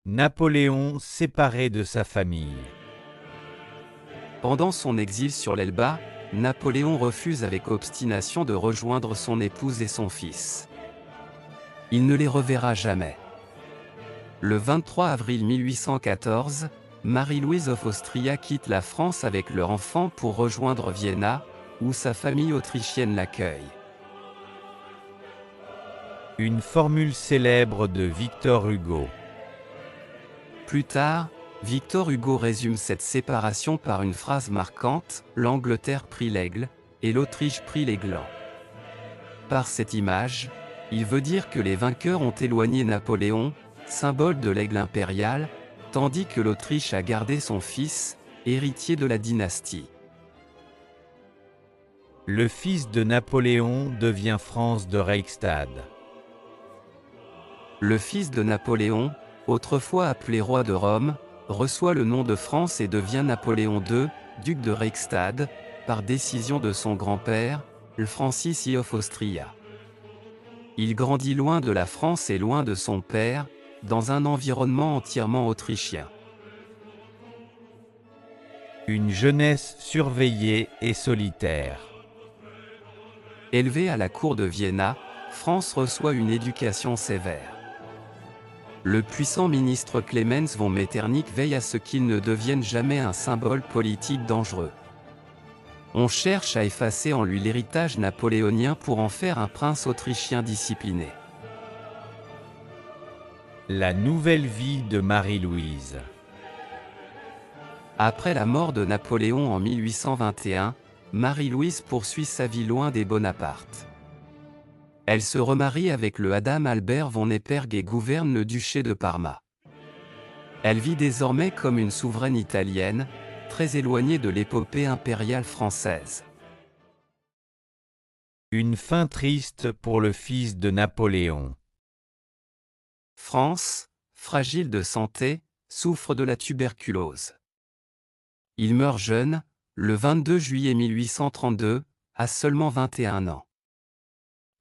Napoléon séparé de sa famille. Pendant son exil sur l'Elba, Napoléon refuse avec obstination de rejoindre son épouse et son fils. Il ne les reverra jamais. Le 23 avril 1814, Marie-Louise of Austria quitte la France avec leur enfant pour rejoindre Vienna, où sa famille autrichienne l'accueille. Une formule célèbre de Victor Hugo. Plus tard, Victor Hugo résume cette séparation par une phrase marquante: « L'Angleterre prit l'aigle, et l'Autriche prit l'aiglon ». Par cette image, il veut dire que les vainqueurs ont éloigné Napoléon, symbole de l'aigle impérial, tandis que l'Autriche a gardé son fils, héritier de la dynastie. Le fils de Napoléon devient France de Reichstad. Le fils de Napoléon, autrefois appelé roi de Rome, reçoit le nom de France et devient Napoléon II, duc de Reichstad, par décision de son grand-père, le Francis I of Austria. Il grandit loin de la France et loin de son père, dans un environnement entièrement autrichien. Une jeunesse surveillée et solitaire. Élevé à la cour de Vienna, France reçoit une éducation sévère. Le puissant ministre Clemens von Metternich veille à ce qu'il ne devienne jamais un symbole politique dangereux. On cherche à effacer en lui l'héritage napoléonien pour en faire un prince autrichien discipliné. La nouvelle vie de Marie-Louise. Après la mort de Napoléon en 1821, Marie-Louise poursuit sa vie loin des Bonaparte. Elle se remarie avec le Adam Albert von Neperg et gouverne le duché de Parma. Elle vit désormais comme une souveraine italienne, très éloignée de l'épopée impériale française. Une fin triste pour le fils de Napoléon. France, fragile de santé, souffre de la tuberculose. Il meurt jeune, le 22 juillet 1832, à seulement 21 ans.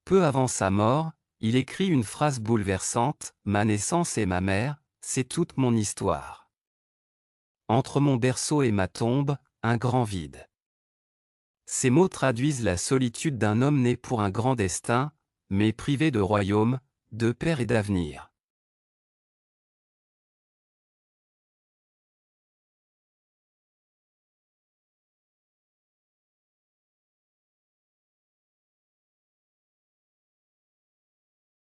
Peu avant sa mort, il écrit une phrase bouleversante: « Ma naissance et ma mère, c'est toute mon histoire. Entre mon berceau et ma tombe, un grand vide. » Ces mots traduisent la solitude d'un homme né pour un grand destin, mais privé de royaume, de père et d'avenir.